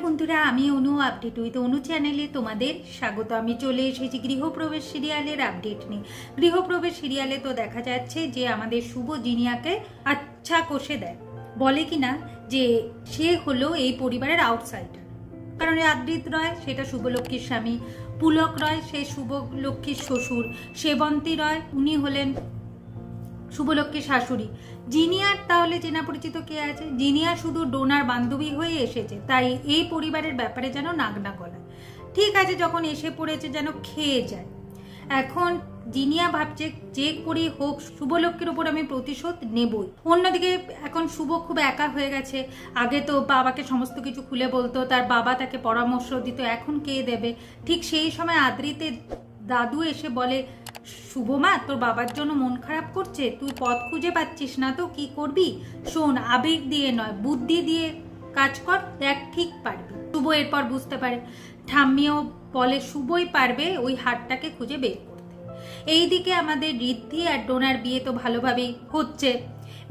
বন্ধুরা, আমি অনু update with অনু চ্যানেলে তোমাদের স্বাগত। আমি চলে এসেছি গৃহপ্রবেশ সিরিয়ালের আপডেট নিয়ে। গৃহপ্রবেশ সিরিয়ালে তো দেখা যাচ্ছে যে আমাদের শুভ জিনিয়াকে আচ্ছা কষে দেয়, বলে কিনা যে সে হলো এই পরিবারের আউটসাইডার। কারণ আদ্রিত রয় সেটা শুভলক্ষ্মীর স্বামী, পুলক রয় সে শুভলক্ষ্মীর শ্বশুর, সেবন্তী রয় উনি হলেন শুভলক্ষ্মীর শাশুড়ি। জিনিয়ার তাহলে চেনা পরিচিত কে আছে? জিনিয়া শুধু ডোনার বান্ধবী হয়ে এসেছে, তাই এই পরিবারের ব্যাপারে যেন নাক না গলায়। ঠিক আছে, যখন এসে পড়েছে যেন খেয়ে যায়। এখন জিনিয়া ভাবছে যে করেই হোক শুভলক্ষ্মীর উপর আমি প্রতিশোধ নেবই। অন্যদিকে এখন শুভ খুব একা হয়ে গেছে। আগে তো বাবাকে সমস্ত কিছু খুলে বলতো, তার বাবা তাকে পরামর্শ দিত, এখন কে দেবে? ঠিক সেই সময় আদ্রিতের দাদু এসে বলে, শুভমা তোর বাবার জন্য মন খারাপ করছে, তুই পথ খুঁজে পাচ্ছিস না তো কি করবি? শোন, আবেগ দিয়ে নয় বুদ্ধি দিয়ে কাজ কর, দেখ ঠিক পারবি। শুভ এরপর বুঝতে পারে, ঠাম্মিও বলে শুভই পারবে ওই হারটাকে খুঁজে বের করতে। এইদিকে আমাদের ঋদ্ধি আর ডোনার বিয়ে তো ভালোভাবেই হচ্ছে।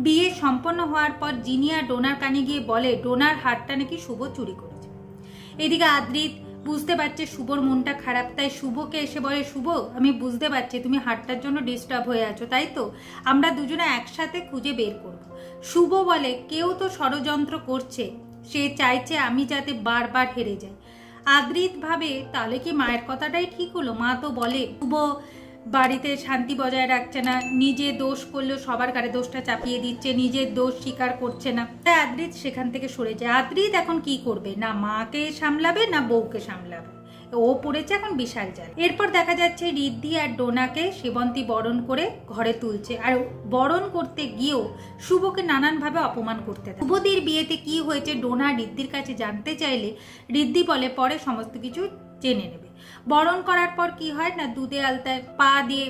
বিয়ে সম্পন্ন হওয়ার পর জিনিয়া ডোনার কানে গিয়ে বলে ডোনার হারটা নাকি শুভ চুরি করেছে। এদিকে আদ্রিত বুঝতে পারছে শুভর মনটা খারাপ, তাই শুভকে এসে বলে, শুভ আমি বুঝতে পারছি তুমি হারটার জন্য ডিস্টার্ব হয়ে আছো, তাই তো আমরা দুজনে একসাথে খুঁজে বের করব। শুভ বলে কেউ তো ষড়যন্ত্র করছে, সে চাইছে আমি যাতে বারবার হেরে যাই। আদ্রিত ভাবে তাহলে কি মায়ের কথাটাই ঠিক হলো? মা তো বলে শুভ বাড়িতে শান্তি বজায় রাখছে না, নিজে দোষ করলেও সবার কারে দোষটা চাপিয়ে দিচ্ছে, নিজের দোষ স্বীকার করছে না। তাই আদ্রিত সেখান থেকে সরে যায়। আদ্রিত এখন কি করবে? না মাকে সামলাবে না বউকে সামলাবে, ও পড়েছে এখন বিশাল যায়। এরপর দেখা যাচ্ছে ঋদ্ধি আর ডোনাকে সেবন্তী বরণ করে ঘরে তুলছে, আর বরণ করতে গিয়েও শুভকে নানানভাবে অপমান করতে থাকে। শুভদির বিয়েতে কি হয়েছে ডোনা ঋদ্ধির কাছে জানতে চাইলে ঋদ্ধি বলে পরে সমস্ত কিছু জেনে নেবে। বরণ করার পর কি হয় না, দুধে আলতায় পা দিয়ে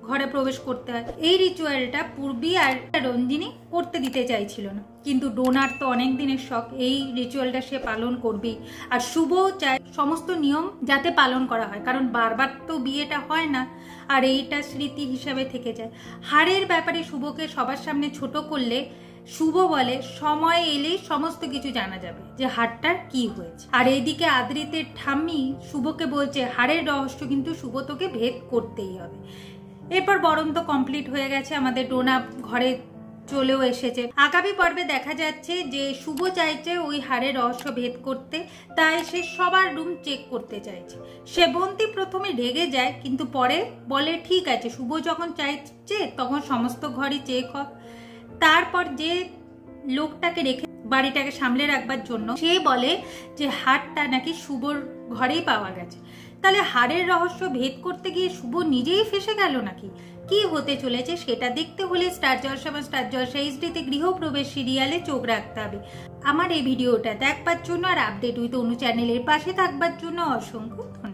ঘরে প্রবেশ করতে হয়। এই রিচুয়ালটা পূর্বী আর রঞ্জিনী করতে দিতে চাইছিল না, কিন্তু ডোনার তো অনেক দিনের শখ, এই রিচুয়ালটা সে পালন করবেই। আর শুভ চায় সমস্ত নিয়ম যাতে পালন করা হয়, কারণ বারবার তো বিয়েটা হয় না, আর এইটা স্মৃতি হিসাবে থেকে যায়। হারের ব্যাপারে শুভকে সবার সামনে ছোট করলে শুভ বলে সময় এলেই সমস্ত কিছু জানা যাবে যে হারটার কি হয়েছে। আর এইদিকে আদ্রিতের ঠাম্মি শুভকে বলছে হারের রহস্য কিন্তু শুভ তোকে ভেদ করতেই হবে। এরপর বরণ তো কমপ্লিট হয়ে গেছে, আমাদের ডোনা ঘরে চলেও এসেছে। আগামী পর্বে দেখা যাচ্ছে যে শুভ চাইছে ওই হারের রহস্য ভেদ করতে, তাই সে সবার রুম চেক করতে চাইছে। সেবন্তী প্রথমে রেগে যায়, কিন্তু পরে বলে ঠিক আছে, শুভ যখন চাইছে তখন সমস্ত ঘরই চেক হোক। তারপর যে লোকটাকে রেখে বাড়িটাকে সামলে রাখবার জন্য সে বলে যে হারটা নাকি শুভর ঘরেই পাওয়া গেছে। তাহলে হারের রহস্য ভেদ করতে গিয়ে শুভ নিজেই ফেসে গেল নাকি? কি হতে চলেছে সেটা দেখতে হলে স্টার জলসা বা স্টার জলসা এইচডিতে গৃহপ্রবেশ সিরিয়ালে চোখ রাখতে হবে। আমার এই ভিডিওটা দেখবার জন্য আর আপডেট উইথ অনু চ্যানেলের পাশে থাকবার জন্য অসংখ্য ধন্যবাদ।